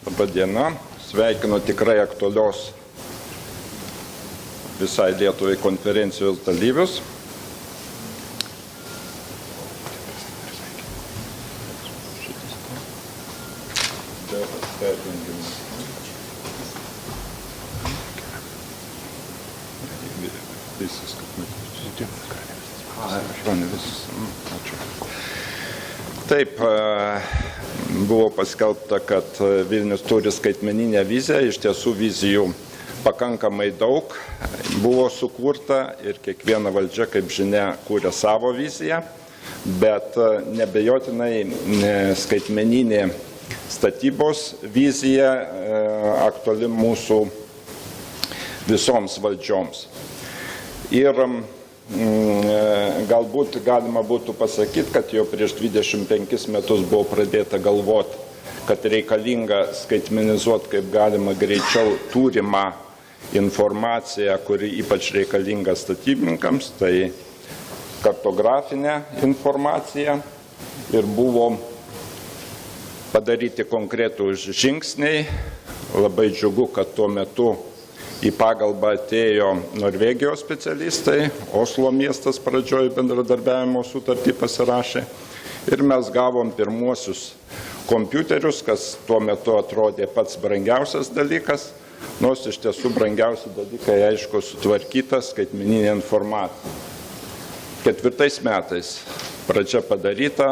Labą dieną. Sveikinu tikrai aktualios visai Lietuvai konferencijos dalyvius. Taip, buvo paskelbta, kad Vilnius turi skaitmeninę viziją, iš tiesų vizijų pakankamai daug buvo sukurta ir kiekviena valdžia, kaip žinia, kūrė savo viziją, bet nebejotinai skaitmeninė statybos vizija aktuali mūsų visoms valdžioms. Ir galbūt galima būtų pasakyti, kad jau prieš 25 metus buvo pradėta galvoti, kad reikalinga skaitmenizuoti kaip galima greičiau turimą informaciją, kuri ypač reikalinga statybininkams, tai kartografinė informacija, ir buvo padaryti konkretūs žingsniai. Labai džiugu, kad tuo metu į pagalbą atėjo Norvegijos specialistai, Oslo miestas pradžioj bendradarbiavimo sutartį pasirašė ir mes gavom pirmuosius kompiuterius, kas tuo metu atrodė pats brangiausias dalykas, nors iš tiesų brangiausi dalykai, aišku, sutvarkyta skaitmeninė informacija. 4 metais pradžia padaryta,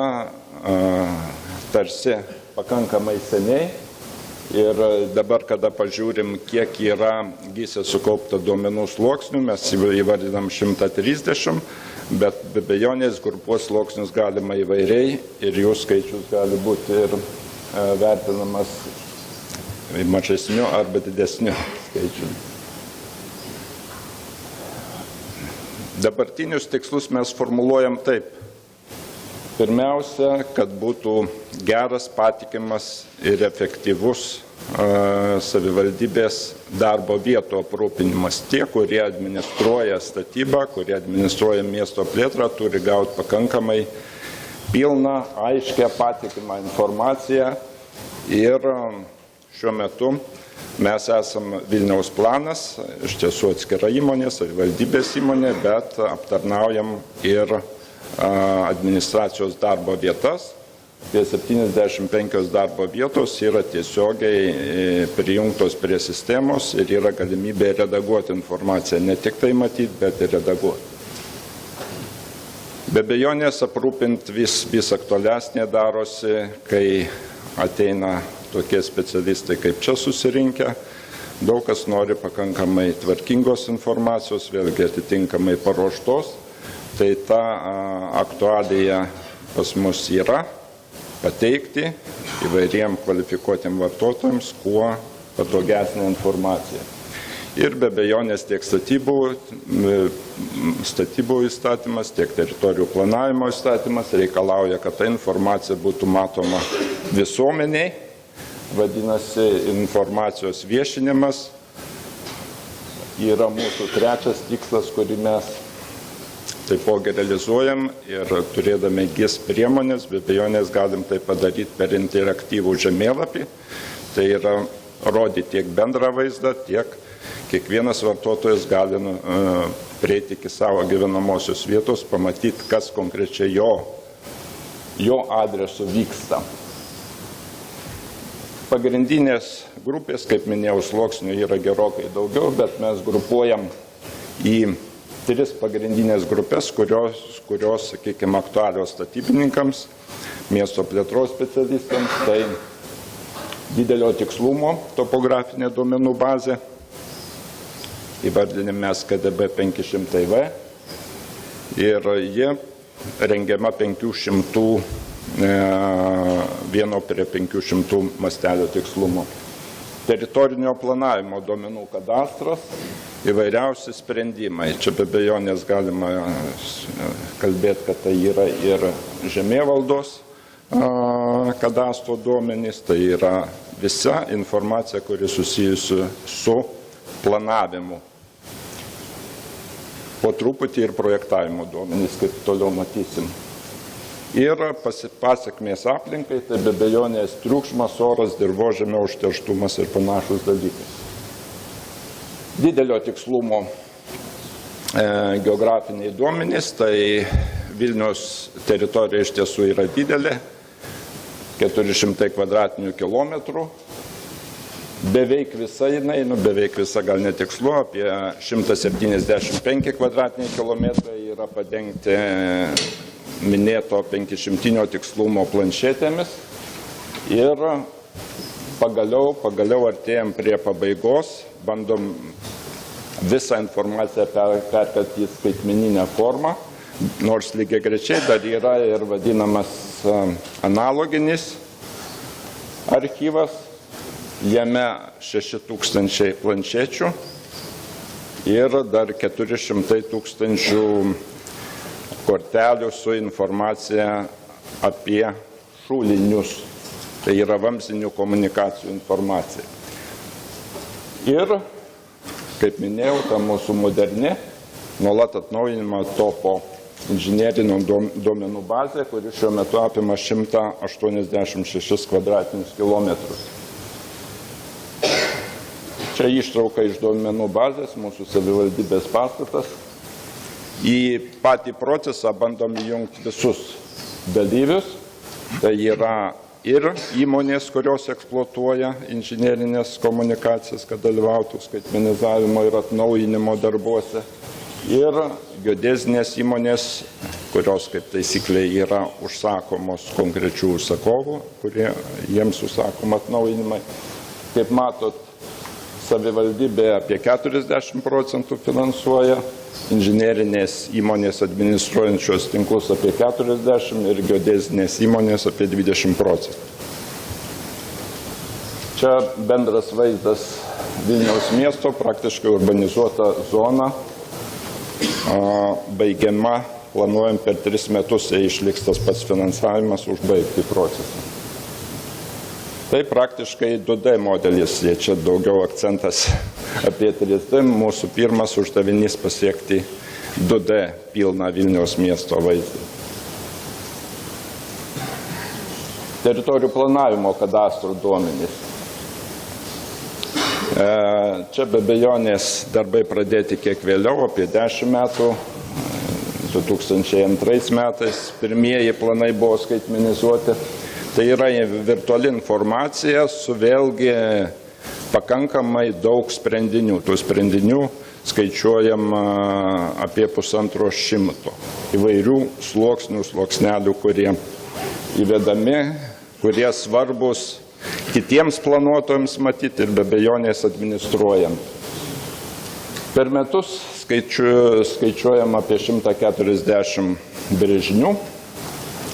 tarsi pakankamai seniai. Ir dabar, kada pažiūrim, kiek yra GIS-e sukaupta duomenų sluoksnių, mes įvardinam 130, bet be abejonės grupuos sluoksnius galima įvairiai ir jų skaičius gali būti ir vertinamas mažesniu arba didesniu skaičiu. Dabartinius tikslus mes formuluojam taip. Pirmiausia, kad būtų geras, patikimas ir efektyvus savivaldybės darbo vietų aprūpinimas. Tie, kurie administruoja statybą, kurie administruoja miesto plėtrą, turi gauti pakankamai pilną, aiškę, patikimą informaciją. Ir šiuo metu mes esam Vilniaus planas, iš tiesų atskira įmonė, savivaldybės įmonė, bet aptarnaujam ir administracijos darbo vietas. Apie 75 darbo vietos yra tiesiogiai prijungtos prie sistemos ir yra galimybė redaguoti informaciją. Ne tik tai matyti, bet ir redaguoti. Be abejonės aprūpinti vis aktualesnė darosi, kai ateina tokie specialistai kaip čia susirinkę. Daug kas nori pakankamai tvarkingos informacijos, vėlgi atitinkamai paruoštos. Tai ta aktualija pas mus yra pateikti įvairiem kvalifikuotiem vartotojams kuo patogesnė informacija. Ir be abejonės tiek statybų įstatymas, tiek teritorijų planavimo įstatymas reikalauja, kad ta informacija būtų matoma visuomeniai. Vadinasi, informacijos viešinimas yra mūsų trečias tikslas, kurį mes taipogi realizuojam, ir turėdami GIS priemonės, be abejonės galim tai padaryti per interaktyvų žemėlapį. Tai yra rodyti tiek bendrą vaizdą, tiek kiekvienas vartotojas gali prieiti iki savo gyvenamosios vietos, pamatyti, kas konkrečiai jo adresu vyksta. Pagrindinės grupės, kaip minėjau, sluoksnių yra gerokai daugiau, bet mes grupuojam į 3 pagrindinės grupės, kurios, sakykime, aktualios statybininkams, miesto plėtros specialistams. Tai didelio tikslumo topografinė duomenų bazė, įvardinėme mes KDB 500V, ir ji rengiama 500, 1 prie 500 mastelio tikslumo. Teritorinio planavimo duomenų kadastras, įvairiausi sprendimai. Čia be abejonės galima kalbėti, kad tai yra ir žemėvaldos kadastro duomenys, tai yra visa informacija, kuri susijusi su planavimu. Po truputį ir projektavimo duomenys, kaip toliau matysim. Ir pasekmės aplinkai, tai be abejonės triukšmas, oras, dirvožemio užterštumas ir panašus dalykai. Didelio tikslumo geografiniai duomenys, tai Vilniaus teritorija iš tiesų yra didelė, 400 kvadratinių kilometrų. Beveik visa jinai, beveik visa gal netikslu, apie 175 kvadratiniai kilometrai yra padengti minėto 500 tikslumo planšetėmis. Ir pagaliau artėjom prie pabaigos, bandom visą informaciją perkelti į skaitmeninę formą, nors lygiagrečiai dar yra ir vadinamas analoginis archyvas, jame 6000 planšečių ir dar 400 000 kortelių su informacija apie šulinius, tai yra vamzdinių komunikacijų informacija. Ir, kaip minėjau, ta mūsų moderni, nuolat atnaujinama topo inžinerinio duomenų bazė, kuri šiuo metu apima 186 kvadratinius kilometrus. Čia ištrauka iš duomenų bazės, mūsų savivaldybės pastatas. Į patį procesą bandom įjungti visus dalyvius, tai yra ir įmonės, kurios eksploatuoja inžinerinės komunikacijas, kad dalyvautų skaitmenizavimo ir atnaujinimo darbuose, ir geodezinės įmonės, kurios kaip taisyklė yra užsakomos konkrečių užsakovų, kurie jiems užsakoma atnaujinimai. Kaip matot, savivaldybė apie 40% finansuoja, inžinerinės įmonės administruojančios tinklus apie 40% ir geodezinės įmonės apie 20%. Čia bendras vaizdas Vilniaus miesto, praktiškai urbanizuota zona, baigiama, planuojam per 3 metus, jei išliks tas pats finansavimas, užbaigti procesą. Tai praktiškai 2D modelis, jei čia daugiau akcentas apie 3D, mūsų pirmas uždavinys pasiekti 2D pilną Vilniaus miesto vaizdą. Teritorijų planavimo kadastro duomenys. Čia be abejonės darbai pradėti kiek vėliau, apie 10 metų. 2002 metais pirmieji planai buvo skaitmenizuoti. Tai yra virtuali informacija su vėlgi pakankamai daug sprendinių. Tų sprendinių skaičiuojam apie 150 įvairių sluoksnelių, kurie įvedami, kurie svarbus kitiems planuotojams matyti ir be abejonės administruojant. Per metus skaičiuojam apie 140 brėžinių,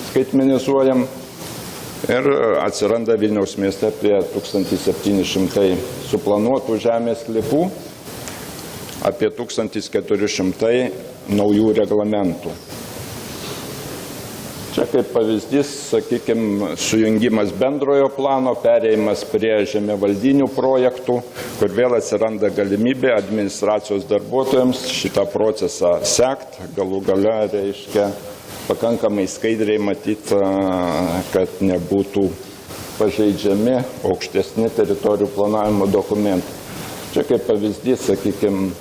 skaitmenizuojam ir atsiranda Vilniaus mieste apie 1700 suplanuotų žemės sklypų, apie 1400 naujų reglamentų. Čia kaip pavyzdys, sakykime, sujungimas bendrojo plano, perėjimas prie žemėvaldinių projektų, kur vėl atsiranda galimybė administracijos darbuotojams šitą procesą sekti, galų gale reiškia pakankamai skaidriai matyti, kad nebūtų pažeidžiami aukštesni teritorijų planavimo dokumentai. Čia kaip pavyzdys, sakykime,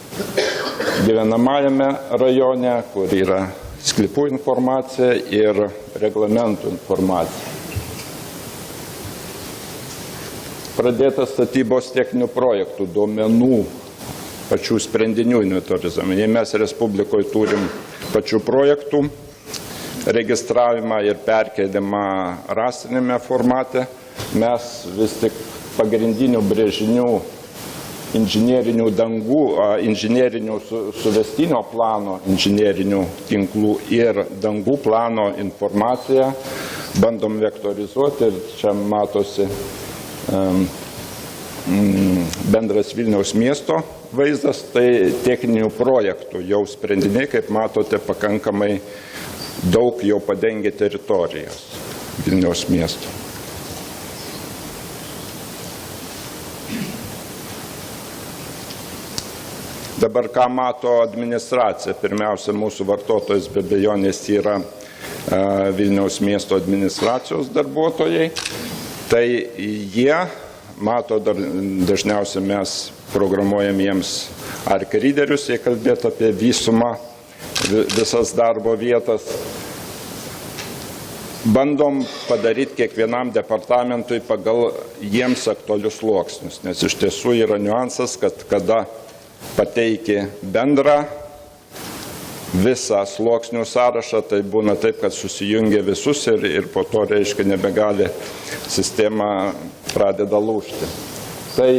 gyvenamajame rajone, kur yra sklypų informacija ir reglamentų informacija. Pradėtas statybos techninių projektų duomenų, pačių sprendinių inventorizavimą. Jei mes Respublikoje turim pačių projektų registravimą ir perkėlimą rastrinėme formate, mes vis tik pagrindinių brėžinių inžinerinių dangų, inžinerinių suvestinio plano, inžinerinių tinklų ir dangų plano informaciją bandom vektorizuoti ir čia matosi bendras Vilniaus miesto vaizdas, tai techninių projektų jau sprendiniai, kaip matote, pakankamai daug jau padengia teritorijos Vilniaus miesto. Dabar ką mato administracija? Pirmiausia, mūsų vartotojas be abejonės yra Vilniaus miesto administracijos darbuotojai. Tai jie mato, dažniausiai mes programuojam jiems arkryderius, jei kalbėt apie visumą, visas darbo vietas. Bandom padaryti kiekvienam departamentui pagal jiems aktualius sluoksnius, nes iš tiesų yra niuansas, kad kada pateiki bendrą visą sluoksnių sąrašą, tai būna taip, kad susijungia visus ir po to, reiškia, nebegali, sistema pradeda lūžti. Tai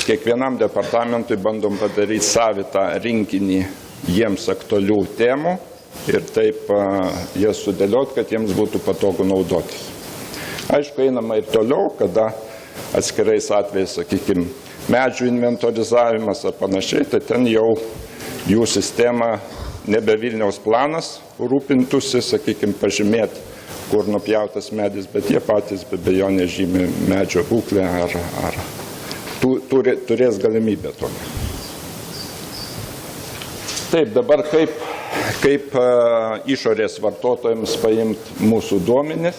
kiekvienam departamentui bandom padaryti savitą rinkinį jiems aktualių temų ir taip jas sudėliot, kad jiems būtų patogu naudotis. Aišku, einama ir toliau, kada atskirais atvejais, sakykime, medžių inventorizavimas ar panašiai, tai ten jau jų sistema nebe Vilniaus planas rūpintųsi, sakykime, pažymėti, kur nupjautas medis, bet jie patys be abejonės žymi medžio būklę ar turės galimybę tokią. Taip, dabar kaip išorės vartotojams paimti mūsų duomenis,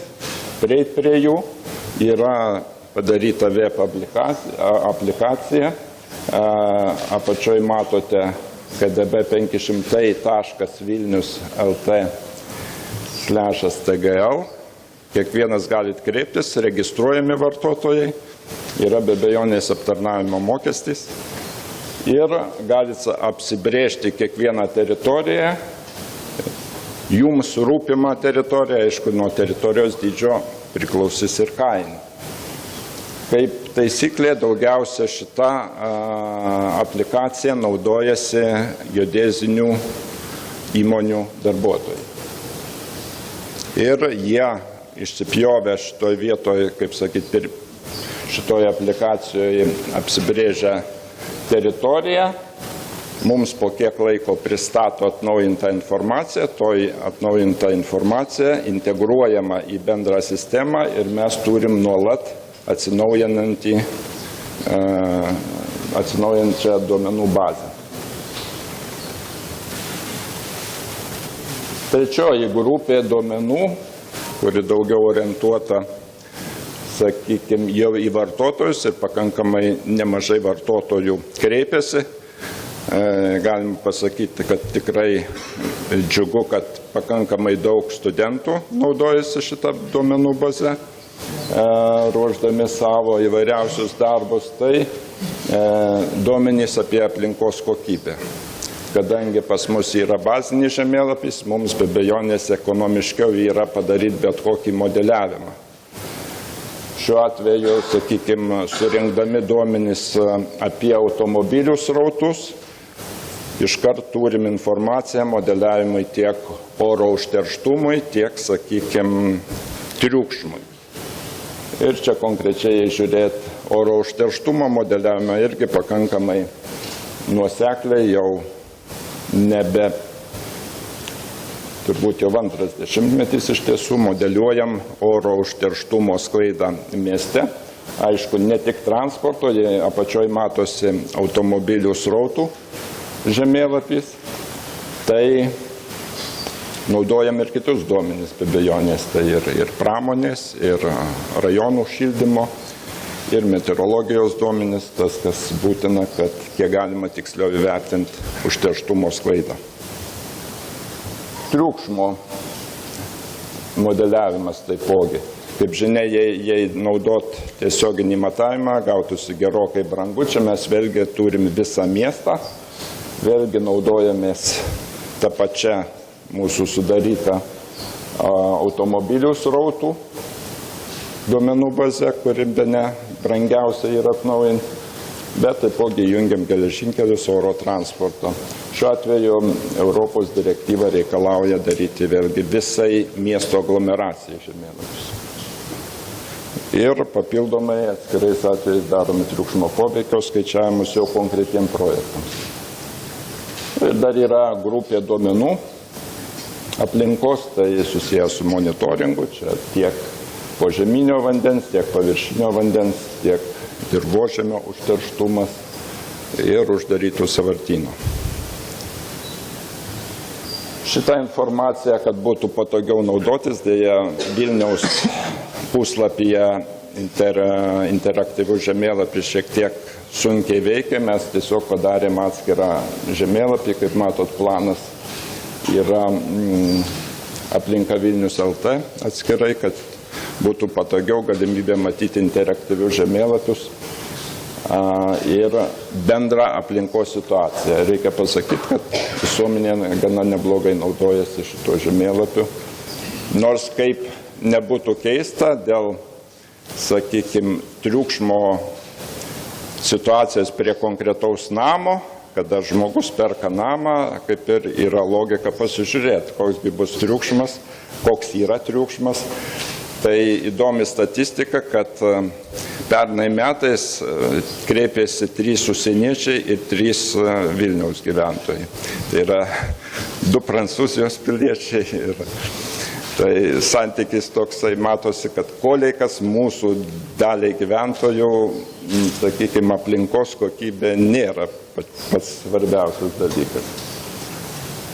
prieiti prie jų, yra padaryta web aplikacija, apačioj matote kdb500.vilnius.lt/tgl. Kiekvienas galit kreiptis, registruojami vartotojai, yra be abejonės aptarnavimo mokestis ir galit apsibrėžti kiekvieną teritoriją, jums rūpimą teritoriją, aišku, nuo teritorijos dydžio priklausys ir kaina. Kaip taisyklė, daugiausia šita aplikacija naudojasi geodezinių įmonių darbuotojai. Ir jie išsipjovę šitoje vietoje, kaip sakyti, šitoje aplikacijoje apsibrėžę teritoriją, mums po kiek laiko pristato atnaujintą informaciją, toj atnaujinta informacija integruojama į bendrą sistemą ir mes turim nuolat atsinaujančią duomenų bazę. Trečioji grupė duomenų, kuri daugiau orientuota, sakykime, jau į vartotojus ir pakankamai nemažai vartotojų kreipiasi. Galim pasakyti, kad tikrai džiugu, kad pakankamai daug studentų naudojasi šitą duomenų bazę, ruošdami savo įvairiausius darbus, tai duomenys apie aplinkos kokybę. Kadangi pas mus yra bazinis žemėlapis, mums be abejonės ekonomiškiau yra padaryti bet kokį modeliavimą. Šiuo atveju, sakykime, surinkdami duomenys apie automobilių srautus, iškart turim informaciją modeliavimui tiek oro užterštumui, tiek, sakykime, triukšmui. Ir čia konkrečiai žiūrėti oro užterštumo modeliavimą irgi pakankamai nuosekliai jau turbūt jau antras dešimtmetis iš tiesų modeliuojam oro užterštumo sklaidą mieste. Aišku, ne tik transporto, apačioj matosi automobilių srautų žemėlapis, tai naudojam ir kitus duomenis, be abejonės, tai ir pramonės, ir rajonų šildymo, ir meteorologijos duomenis, tas, kas būtina, kad kiek galima tiksliau įvertinti užterštumo sklaidą. Triukšmo modeliavimas taipogi. Kaip žinia, jei naudot tiesioginį matavimą, gautųsi gerokai brangu. Čia mes vėlgi turim visą miestą, vėlgi naudojamės tą pačią mūsų sudarytą automobilių srautų duomenų bazę, kuri bene brangiausia yra atnaujinti, bet taipogi jungiam geležinkelius, oro transporto. Šiuo atveju Europos direktyva reikalauja daryti vėlgi visai miesto aglomeracijai žemėlapius. Ir papildomai atskirais atvejais daromi triukšmo poveikio skaičiavimus jau konkretiem projektams. Ir dar yra grupė duomenų aplinkos, tai susijęs su monitoringu, čia tiek požeminio vandens, tiek paviršinio vandens, tiek dirvožemio užterštumas ir uždarytų sąvartynų. Šitą informaciją, kad būtų patogiau naudotis, dėja Vilniaus puslapyje interaktyvų žemėlapį šiek tiek sunkiai veikia. Mes tiesiog padarėm atskirą žemėlapį, kaip matot, planas yra aplinka Vilnius LT atskirai, kad būtų patogiau galimybė matyti interaktyvius žemėlapius ir bendrą aplinkos situaciją. Reikia pasakyti, kad visuomenė gana neblogai naudojasi šito žemėlapiu. Nors kaip nebūtų keista, dėl, sakykime, triukšmo situacijos prie konkretaus namo, kada žmogus perka namą, kaip ir yra logika pasižiūrėti, koks bus triukšmas, koks yra triukšmas. Tai įdomi statistika, kad pernai metais kreipėsi 3 užsieniečiai ir 3 Vilniaus gyventojai. Tai yra 2 Prancūzijos piliečiai. Ir tai santykis toksai matosi, kad koleikas mūsų daliai gyventojų, sakykime, aplinkos kokybė nėra pats svarbiausias dalykas.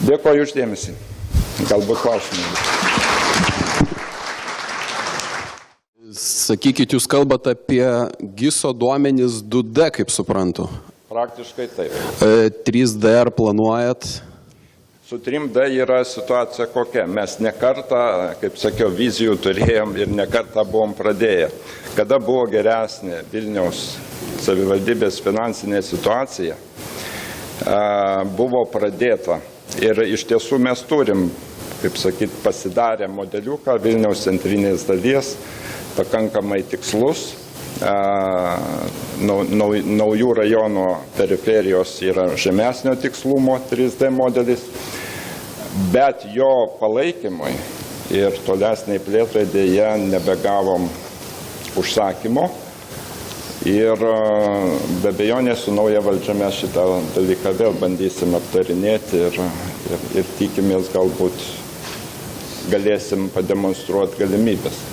Dėkoju uždėmesį. Galbūt klausimai. Sakykit, jūs kalbate apie GISO duomenis 2D, kaip suprantu. Praktiškai taip. 3D ar planuojat? Su 3D yra situacija kokia. Mes nekartą, kaip sakiau, vizijų turėjom ir nekartą buvom pradėję. Kada buvo geresnė Vilniaus savivaldybės finansinė situacija, buvo pradėta. Ir iš tiesų mes turim, kaip sakyt, pasidarę modeliuką Vilniaus centrinės dalies, pakankamai tikslus. Naujų rajonų periferijos yra žemesnio tikslumo 3D modelis, bet jo palaikymui ir tolesniai plėtrai dėja nebegavom užsakymo. Ir be abejonės su nauja valdžia mes šitą dalyką vėl bandysim aptarinėti ir tikimės galbūt galėsim pademonstruoti galimybės.